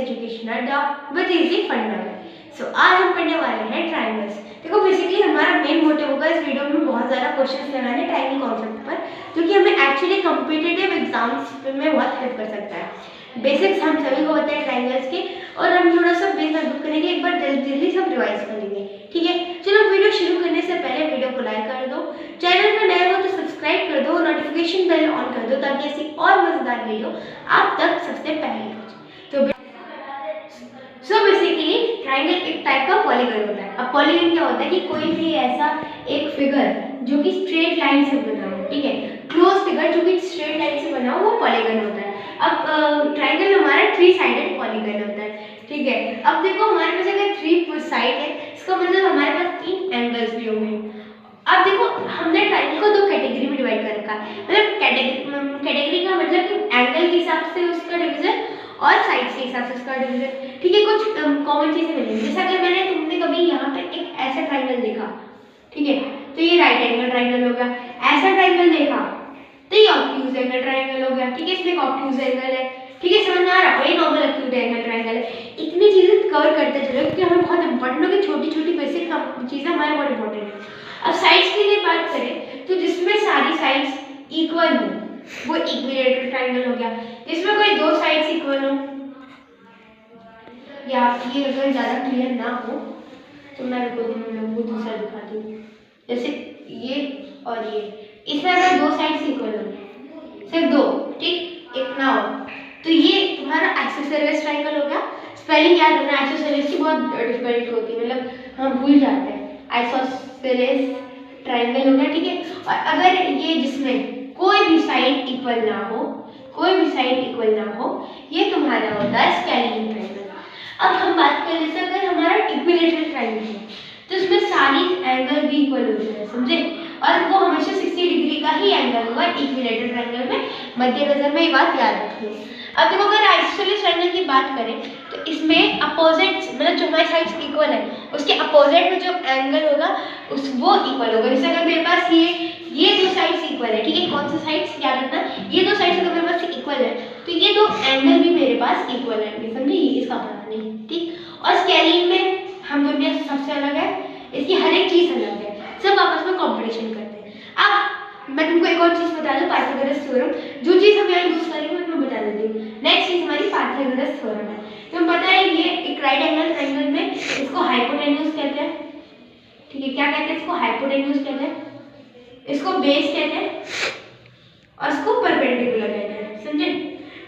Education अड्डा with easy fundamental. सो आज हम पढ़ने वाले हैं ट्रायंगल्स। देखो बेसिकली हमारा मेन मोटिव होगा इस वीडियो में बहुत ज़्यादा क्वेश्चंस लगाने ट्रायंगल कॉन्सेप्ट पर, जो कि हमें एक्चुअली कॉम्पिटिटिव एग्जाम्स में बहुत हेल्प कर सकता है। बेसिक्स हम सभी को होते हैं ट्रायंगल्स के, और हम थोड़ा सा बेस मजबूत करेंगे, एक बार जल्दी सब रिवाइज करेंगे। ठीक है, चलो वीडियो शुरू करने से पहले वीडियो को लाइक कर दो, चैनल पर नए हो तो सब्सक्राइब कर दो, नोटिफिकेशन बेल ऑन कर दो ताकि ऐसी और मजेदार वीडियो आप तक सबसे पहले पहुंचे। तो बेसिकली ट्रायंगल एक टाइप का पॉलीगन होता है। अब पॉलीगन क्या होता है कि कोई भी ऐसा एक फिगर जो कि स्ट्रेट लाइन से बना हो, ठीक है, क्लोज फिगर जो कि स्ट्रेट लाइन से बना हो वो पॉलीगन होता है। अब ट्रायंगल हमारा 3 साइडेड पॉलीगन होता है। ठीक है, अब देखो हमारे पास अगर 3 साइड है, इसका मतलब हमारे पास 3 एंगल्स भी होंगे। अब देखो हमने ट्रायंगल को 2 कैटेगरी में डिवाइड कर रखा है, मतलब कैटेगरी का मतलब कि एंगल के हिसाब से उसका डिवीजन और साइड के हिसाब से उसका डिवीजन। ठीक है, कुछ कॉमन चीजें मिलेंगी, जैसे अगर तुमने कभी यहाँ पे एक ऐसा ट्रायंगल देखा, ठीक है, तो ये राइट एंगल ट्रायंगल हो गया। ऐसा ट्रायंगल देखा तो ये ऑब्ट्यूज एंगल ट्रायंगल हो गया। ठीक है, इसमें ऑब्ट्यूज एंगल है। ठीक है, समझ में आ रहा है? ये नॉर्मल एक्यूट एंगल ट्रायंगल है। इतनी चीजें कवर करते चलो क्योंकि हमें बहुत इंपॉर्टेंट होगी, छोटी छोटी बेसिक चीजें हमारे बहुत इंपॉर्टेंट है। अब साइड्स के लिए बात करें तो जिसमें सारी साइड्स इक्वल हो वो इक्विलेटरल ट्रायंगल हो गया। जिसमें कोई 2 साइड्स इक्वल हो, या ये अगर ज़्यादा क्लियर ना हो तो मैं वो दूसरा दिखाती हूँ, जैसे ये और ये, इसमें अगर 2 साइड्स इक्वल हो, सिर्फ 2, ठीक, एक ना हो, तो ये तुम्हारा आइसोसेलेस ट्रायंगल हो गया। स्पेलिंग याद रखना, आइसोसेलेस की बहुत डिफिकल्ट होती है, मतलब हम भूल जाते हैं। आइसोसेलेस ट्रायंगल हो गया। ठीक है, और अगर ये जिसमें कोई भी साइड इक्वल ना हो, कोई भी साइड इक्वल ना हो, ये तुम्हारा होता है स्केलिन ट्रायंगल। अब हम बात कर लेते हैं अगर हमारा इक्विलेटरल ट्रायंगल है तो इसमें सारी एंगल भी इक्वल होते हैं, समझे, और वो हमेशा 60 डिग्री का ही एंगल होगा इक्विलेटरल ट्रायंगल में। मद्देनजर में ये बात याद रखिए। अब देखो अगर आइसोसेलेस ट्रायंगल की बात करें तो इसमें अपोजिट, मतलब जो हमारी साइड्स इक्वल है उसके अपोजिट में जो एंगल होगा उस वो इक्वल होगा। जैसे अगर मेरे पास ये 2 साइड्स इक्वल है, ठीक है, कौन सी साइड्स याद रखना, ये 2 साइड्स अगर मेरे पास इक्वल है तो ये 2 एंगल भी मेरे पास इक्वल है, समझे, इसका पता नहीं, ठीक। और स्केलिन में हम दुनिया से सबसे अलग है, इसकी हर एक चीज अलग है, सब आपस में कॉम्पिटिशन करते हैं। अब मैं तुमको एक और चीज बता दूं, पाइथागोरस थ्योरम, जो चीज हम यहाँ यूज करेंगे मैं बता देती हूँ। नेक्स्ट चीज हमारी पाइथागोरस थ्योरम है। तुम्हें पता है ये एक राइट एंगल ट्रायंगल में इसको हाइपोटेन्यूज कहते हैं। ठीक है, क्या कहते हैं इसको? हाइपोटेन्यूज कहते हैं, इसको बेस कहते हैं और इसको परपेंडिकुलर कहते हैं, समझे।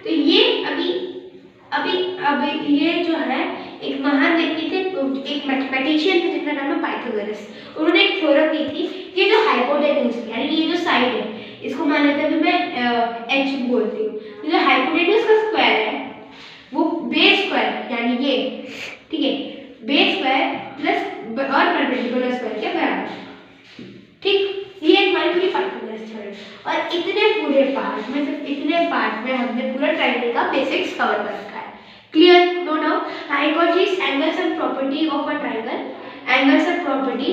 तो ये अभी ये जो है एक महान व्यक्ति थे, एक मैथमेटिशियन थे जिनका नाम है पाइथागोरस। उन्होंने एक थ्योरम दी थी, ये जो हाइपोटेन्यूज यानी ये जो साइड है इसको मान लेते हैं मैं एच बोलती हूँ, जो हाइपोटेन्यूज का स्क्वायर है वो बेस स्क्वायर यानी ये, ठीक है, बेस स्क्वायर प्लस और परपेंडिकुलर स्क्वायर के बराबर। ठीक, ये हमारी पूरी पाइथागोरस थ्योरम। और इतने पूरे पार्ट में, सिर्फ इतने पार्ट में हमने पूरा ट्रायंगल का बेसिक्स कवर कर रखा है। Clear? No doubt. I got this angles and property of a triangle. Angles and property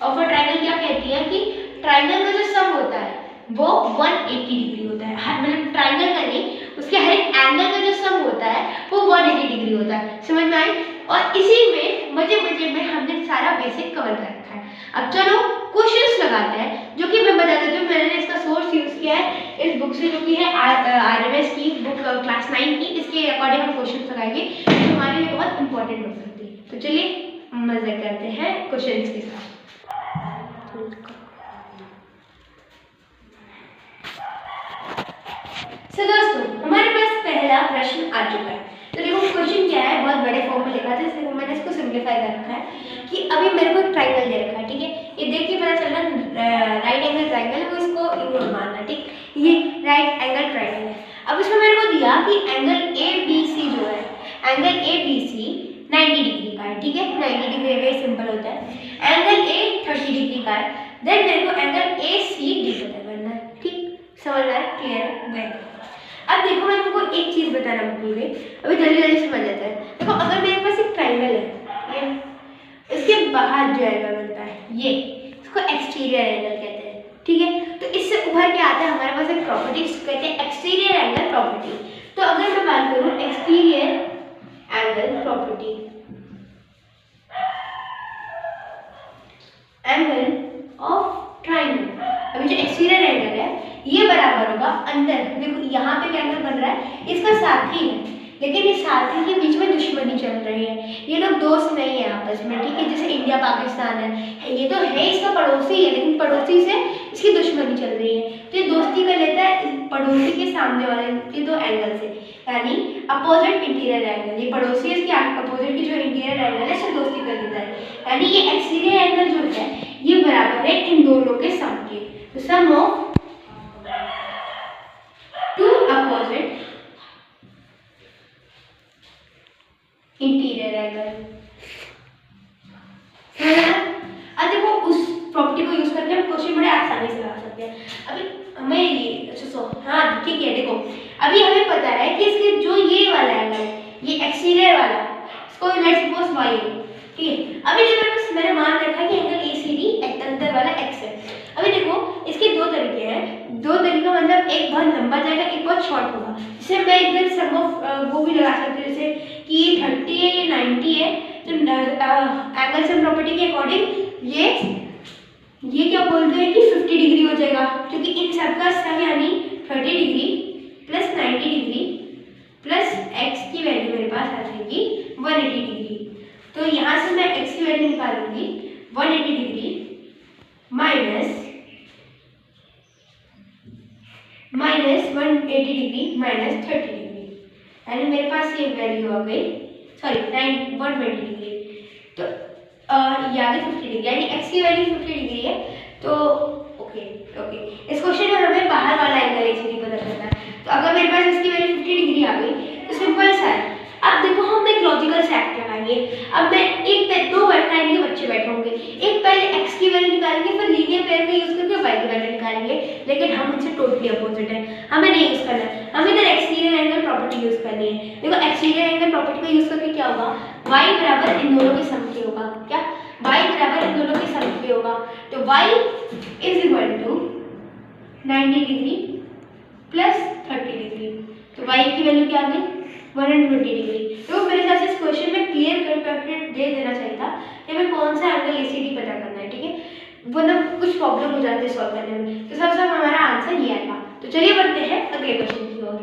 of a triangle क्या कहती है कि ट्रायंगल का जो सम होता है वो 180 डिग्री होता है, मतलब ट्रायंगल का नहीं, उसके हर एक एंगल का जो सम होता है वो 180 डिग्री होता है, समझ में आई? और इसी में मजे में हमने सारा बेसिक कवर कर रखा है। अब चलो क्वेश्चंस लगाते हैं, जो कि मैं बता देती हूँ। मैंने इसका सोर्स यूज किया है इस बुक से, जो कि है RMS की बुक क्लास 9 की। इसके अकॉर्डिंग हम क्वेश्चंस लगाएंगे जो हमारे लिए बहुत इंपॉर्टेंट हो सकती है। तो चलिए मजा करते हैं क्वेश्चंस के साथ। तो दोस्तों हमारे पास पहला प्रश्न आ चुका है। तो देखो क्वेश्चन क्या है, बहुत बड़े फॉर्म में लिखा था, इसलिए मैंने इसको सिंप्लीफाई कर रखा है कि अभी मेरे को एक ट्रायंगल दे रखा है, ठीक है, ये देख के पता चल रहा राइट एंगल ट्रायंगल है, वो इसको इग्नोर मानना, ठीक, ये राइट एंगल ट्रायंगल है। अब इसमें मेरे को दिया कि एंगल ABC जो है, एंगल ABC 90 डिग्री का है, ठीक है, 90 डिग्री वेरी सिंपल होता है। एंगल A 30 डिग्री का है, देन मेरे को एंगल ACD पता करना है, ठीक, समझ रहा है? क्लियर है? वेरी। अब देखो मैं तुमको एक चीज बताना भूल गई, अभी जल्दी समझ जाता है। देखो अगर मेरे पास एक ट्रायंगल है, ये इसके बाहर जो एंगल बनता है ये, इसको एक्सटीरियर एंगल कहते हैं, ठीक है। तो इससे उभर के आता है हमारे पास एक प्रॉपर्टी कहते हैं एक्सटीरियर एंगल प्रॉपर्टी। तो अगर मैं बात करूँ exterior angle property. Angle of triangle, अभी जो एक्सटीरियर एंगल है ये बराबर होगा अंदर, देखो यहाँ पे क्या एंगल बन रहा है, इसका साथी है, लेकिन इस साथी के बीच में दुश्मनी चल रही है, ये लोग दोस्त नहीं है आपस में, ठीक है, जैसे इंडिया पाकिस्तान है, ये तो है इसका पड़ोसी है, लेकिन पड़ोसी से इसकी दुश्मनी चल रही है, तो ये दोस्ती कर लेता है पड़ोसी के सामने वाले ये दो एंगल से, यानी अपोजिट इंटीरियर एंगल, ये पड़ोसी इसके अपोजिट की जो इंटीरियर एंगल है इससे दोस्ती कर लेता है, यानी ये एक्सटीरियर एंगल जो है ये बराबर है इन दोनों के सम के, तो sum of two opposite interior angle. अब देखो उस प्रॉपर्टी को यूज करके हम क्वेश्चन बड़े आसानी से लगा सकते हैं। अभी हमें ये हाँ ठीक है, देखो अभी हमें पता है कि इसके जो ये वाला एंगल ये एक्सटीरियर वाला इसको लेट्स सपोज y है, ठीक है। अभी देखो मैंने मान रखा है कि एंगल ACD अंदर वाला x है। अभी देखो इसके दो तरीके हैं, दो तरीका मतलब एक बहुत लंबा जाएगा एक बहुत शॉर्ट होगा, जिससे मैं इधर सम ऑफ वो भी लगा सकती हूँ, जैसे कि ये 30 है ये 90 है, तो एंगल सम प्रॉपर्टी के अकॉर्डिंग ये क्या बोलते हैं कि 50 डिग्री हो जाएगा, क्योंकि इन सबका सम यानी 30 degree plus 90 degree plus x की वैल्यू मेरे पास आ जाएगी 180 डिग्री, तो यहाँ से मैं x की वैल्यू निकालूंगी 180 degree minus 180 degree minus 30 degree, यानी मेरे पास ये वैल्यू आ गई, सॉरी 120 डिग्री, तो ये आ गई 50 डिग्री, यानी x की वैल्यू 50 डिग्री है, तो ओके इस क्वेश्चन में हमें बाहर वाला एंगल ACD पता करना है, तो अगर मेरे पास इसकी वैल्यू 50 डिग्री आ गई तो सिंपल सा है। अब देखो हम एक लॉजिकल से एक्ट लगाएंगे, अब मैं दो टाइम के बच्चे बैठे होंगे, एक पहले x की वैल्यू निकालेंगे फिर लीनियर पेयर का यूज करके y की वैल्यू निकालेंगे, लेकिन हम उनसे टोटली अपोजिट है, हमें नहीं यूज करना है, हमें इधर एक्सटीरियर एंगल प्रॉपर्टी यूज करनी है। देखो एक्सटीरियर एंगल प्रॉपर्टी को यूज करके क्या होगा, y बराबर इन दोनों के सम के होगा, क्या y बराबर इन दोनों के सम के होगा, तो y is equal to 90 degree plus 30 degree, तो y की वैल्यू क्या आ गई 120 डिग्री। तो मेरे हिसाब से इस क्वेश्चन में क्लियर करके दे देना चाहिए था कि हमें कौन सा एंगल ACD पता करना है, ठीक है, वरना कुछ प्रॉब्लम हो जाती है सॉल्व करने में, तो सबसे हमारा आंसर ये आएगा। तो चलिए बढ़ते हैं अगले क्वेश्चन की ओर।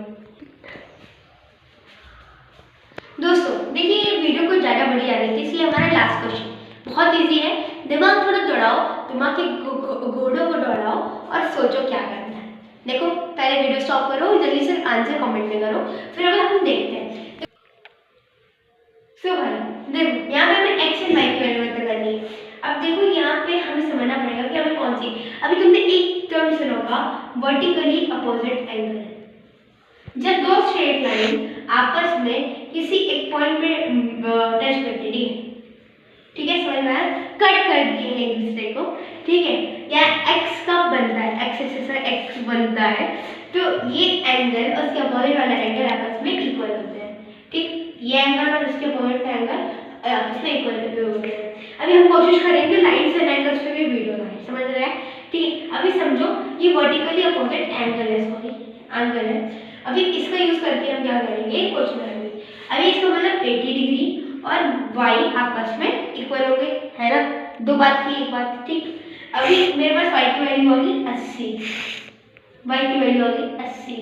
दोस्तों देखिए ये वीडियो कुछ ज़्यादा बड़ी आ रही थी, इसलिए हमारा लास्ट क्वेश्चन बहुत ईजी है, दिमाग थोड़ा दौड़ाओ, दिमाग के घोड़ों को दौड़ाओ और सोचो क्या करना है। देखो पहले वीडियो स्टॉप करो, जल्दी से आंसर कमेंट में करो, फिर अभी हम देखते हैं। सो भाई देखो यहाँ पे हमें x एंड y की वैल्यू पता करनी है। अब देखो यहाँ पे हमें समझना पड़ेगा कि हमें कौन सी, अभी तुमने एक टर्म सुना होगा वर्टिकली अपोजिट एंगल, जब दो स्ट्रेट लाइन आपस में किसी एक पॉइंट पे टच करती है, ठीक है, समझ में आया, कट कर दिए हैं एक दूसरे को, ठीक है, या x कब बनता है, x एक्सिस से x बनता है, तो ये एंगल और उसके अपोजिट वाला एंगल आपस में इक्वल होते हैं, ठीक, ये एंगल और उसके अपोजिट का एंगल आपस में इक्वल होते हैं। अभी हम कोशिश करेंगे लाइन्स एंड एंगल्स पे भी वीडियो बनाए, समझ रहे हैं, ठीक है। अभी समझो ये वर्टिकली अपोजिट एंगल है, सॉरी एंगल है, अभी इसका यूज करके हम क्या करेंगे क्वेश्चन करेंगे। अभी इसका मतलब 80 डिग्री और y आपस में इक्वल हो गए, है ना, दो बात की एक बात, ठीक। अभी मेरे पास y की वैल्यू होगी 80, y की वैल्यू होगी 80,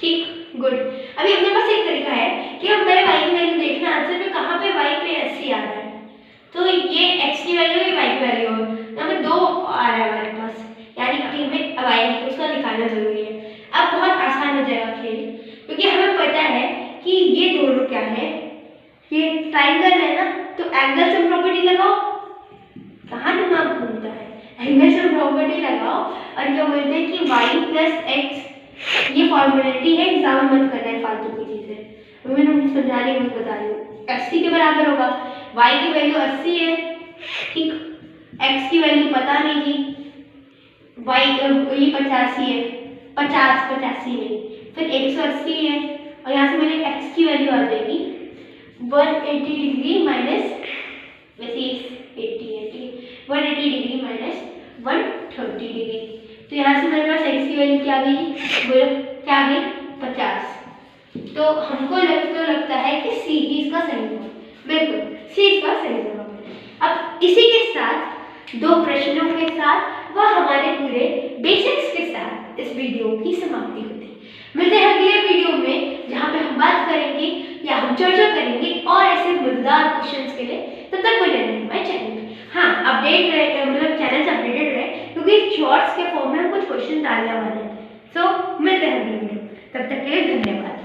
ठीक, गुड। अभी अपने पास एक तरीका है कि हम पहले y की वैल्यू देखना आंसर में कहाँ पे y पे 80 आ रहा है, तो ये x की वैल्यू ये y की वैल्यू हो, यहाँ पे 2 आ रहा है हमारे पास, यानी अभी हमें y उसका निकालना जरूरी है। अब बहुत आसान हो जाएगा खेल, क्योंकि हमें पता है कि ये दोनों क्या है, ये ट्राइंगल है ना, तो एंगल सम प्रॉपर्टी लगाओ, कहाँ दिमाग घूमता है, एंगल सम प्रॉपर्टी लगाओ और क्या बोलते हैं कि y प्लस x, ये फॉर्मेलिटी है, एग्जाम मत करना है फालतू की चीजें, मैंने समझाने में बता रही हूँ। 80 के बराबर होगा, y की वैल्यू 80 है, ठीक, x की वैल्यू पता नहीं थी, y ये 85 है, 85 नहीं, फिर 180 है, और यहाँ से मेरे x की वैल्यू आ जाएगी 180 डिग्री माइनस, वैसे 80 है, ठीक, 180 डिग्री माइनस 130 डिग्री, तो यहाँ से मेरे पास x की वैल्यू क्या आ गई, बोलो क्या आ गई 50, तो हमको लगता है कि सी ही इसका सही जवाब। बिल्कुल, सी इसका सही जवाब है। अब इसी के साथ 2 प्रश्नों के साथ व हमारे पूरे बेसिक्स के साथ इस वीडियो की समाप्ति होती है। मिलते हैं अगले वीडियो में, जहाँ पे हम बात करेंगे या हम चर्चा करेंगे और ऐसे मजेदार क्वेश्चंस के लिए। तब तक बने रहें हमारे चैनल में। हाँ, अपडेट रहे, मतलब चैनल से अपडेटेड रहे, क्योंकि शॉर्ट्स के फॉर्म में हम कुछ क्वेश्चन डालने वाले हैं। सो मिलते हैं अगले वीडियो, तब तक के लिए धन्यवाद।